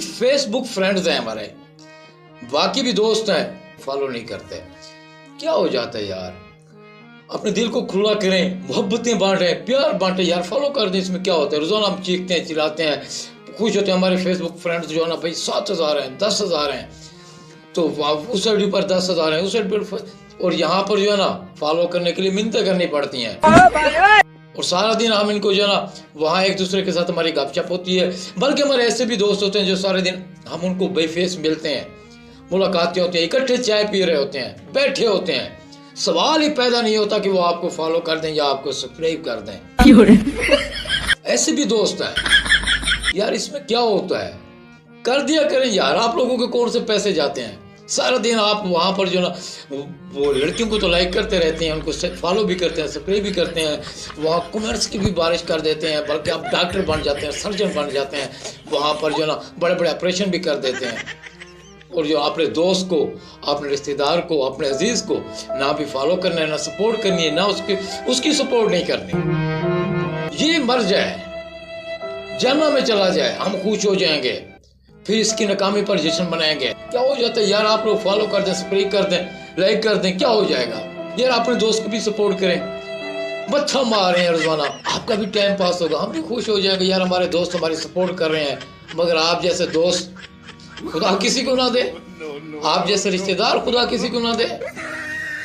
सिर्फ Facebook friends हैं हमारे, बाकी भी दोस्त हैं फॉलो नहीं करते। क्या हो जाता है यार, अपने दिल को खुला करें, मोहब्बतें बांटें, प्यार बांटें यार, फॉलो कर दें। इसमें क्या होता है, रोजाना हम चीखते हैं, चिल्लाते हैं, खुश होते हैं। हमारे फेसबुक फ्रेंड्स जो है ना भाई 7,000 हैं, 10,000 हैं, तो उस साइड पर 10,000 हैं, उस साइड पर, और यहाँ पर जो है ना फॉलो करने के लिए मिन्नतें करनी पड़ती हैं। और सारा दिन हम इनको जो है ना वहाँ एक दूसरे के साथ हमारी गपशप होती है। बल्कि हमारे ऐसे भी दोस्त होते हैं जो सारे दिन हम उनको बेफेस मिलते हैं, मुलाकातें होती हैं, इकट्ठे चाय पी रहे होते हैं, बैठे होते हैं, सवाल ही पैदा नहीं होता कि वो आपको फॉलो कर दें या आपको सब्सक्राइब कर दें। ऐसे भी दोस्त हैं यार। इसमें क्या होता है, कर दिया करें यार। आप लोगों के कौन से पैसे जाते हैं, सारा दिन आप वहाँ पर जो ना वो लड़कियों को तो लाइक करते रहते हैं, उनको फॉलो भी करते हैं, सब्सक्राइब भी करते हैं, वहाँ कमेंट्स की भी बारिश कर देते हैं, बल्कि आप डॉक्टर बन जाते हैं, सर्जन बन जाते हैं, वहाँ पर जो ना बड़े बड़े ऑपरेशन भी कर देते हैं। और जो अपने दोस्त को, अपने रिश्तेदार को, अपने अजीज़ को ना भी फॉलो करना है, ना सपोर्ट करनी है, ना उसकी सपोर्ट नहीं करनी। ये मर जाए, जन्नत में चला जाए, हम खुश हो जाएंगे, फिर इसकी नाकामी पर जश्न मनाएंगे। क्या हो जाता है यार, आप लोग फॉलो कर दें, सब्सक्राइब कर दें, लाइक कर दें, क्या हो जाएगा यार। अपने दोस्त को भी सपोर्ट करें, बच्चा मार रहे हैं रोजाना, आपका भी टाइम पास होगा, हम भी खुश हो जाएंगे यार, हमारे दोस्त हमारी सपोर्ट कर रहे हैं। मगर आप जैसे दोस्त खुदा किसी को ना दे, आप जैसे रिश्तेदार खुदा किसी को ना दे,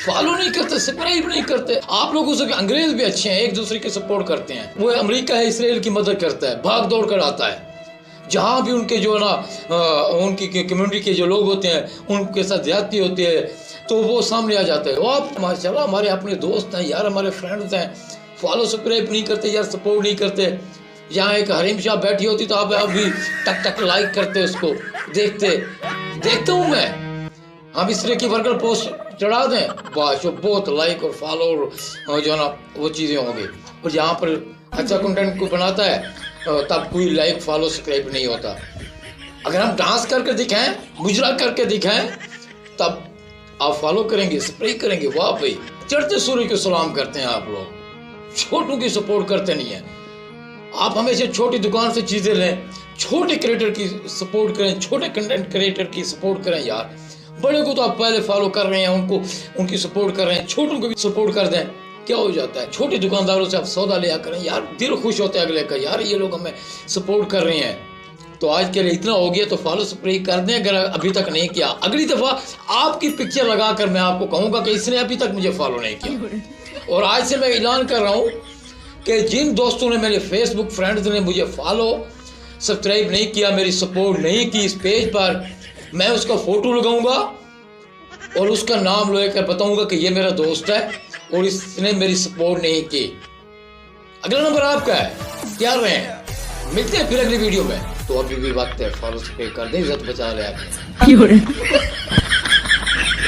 फॉलो नहीं करते, सब्सक्राइब नहीं करते। आप लोगों से अंग्रेज भी अच्छे हैं, एक दूसरे के सपोर्ट करते हैं। वो अमेरिका है, इसराइल की मदद करता है, भाग दौड़ कर आता है, जहाँ भी उनके जो ना उनकी कम्युनिटी के जो लोग होते हैं उनके साथ ज्यादती होती है तो वो सामने आ जाते हैं। वो आप माशाल्लाह हमारे अपने दोस्त हैं यार, हमारे फ्रेंड्स हैं, फॉलो सब्सक्राइब नहीं करते यार, सपोर्ट नहीं करते। यहाँ एक हरीम शाह बैठी होती तो आप भी टक टक लाइक करते, उसको देखता हूँ मैं। हम इस तरह की वर्कर पोस्ट चढ़ा दें, बस बहुत लाइक और फॉलो और जो है ना वो चीज़ें होंगी। और यहाँ पर अच्छा कंटेंट कोई बनाता है तब कोई लाइक फॉलो सब्सक्राइब नहीं होता। अगर हम डांस करके दिखाएं, मुजरा करके दिखाएं, तब आप फॉलो करेंगे, सब्सक्राइब करेंगे। वाह भाई, चढ़ते सूर्य को सलाम करते हैं आप लोग, छोटों की सपोर्ट करते नहीं है। आप हमेशा छोटी दुकान से चीजें लें, छोटे क्रिएटर की सपोर्ट करें, छोटे कंटेंट क्रिएटर की सपोर्ट करें यार। बड़े को तो आप पहले फॉलो कर रहे हैं, उनको उनकी सपोर्ट कर रहे हैं, छोटों को भी सपोर्ट कर दें। क्या हो जाता है, छोटे दुकानदारों से आप सौदा लिया करें यार, दिल खुश होता है अगले का, यार ये लोग हमें सपोर्ट कर रहे हैं। तो आज के लिए इतना हो गया, तो फॉलो सब्सक्राइब कर दें अगर अभी तक नहीं किया। अगली दफ़ा आपकी पिक्चर लगाकर मैं आपको कहूँगा कि इसने अभी तक मुझे फॉलो नहीं किया। और आज से मैं ऐलान कर रहा हूँ कि जिन दोस्तों ने, मेरे फेसबुक फ्रेंड्स ने मुझे फॉलो सब्सक्राइब नहीं किया, मेरी सपोर्ट नहीं की इस पेज पर, मैं उसका फ़ोटो लगाऊंगा और उसका नाम लेकर बताऊंगा कि ये मेरा दोस्त है और इसने मेरी सपोर्ट नहीं की। अगला नंबर आपका है, तैयार रहें। मिलते हैं फिर अगली वीडियो में। तो अभी भी वक्त है, फॉलो सब्सक्राइब कर दें, इज्जत बचा ले आप।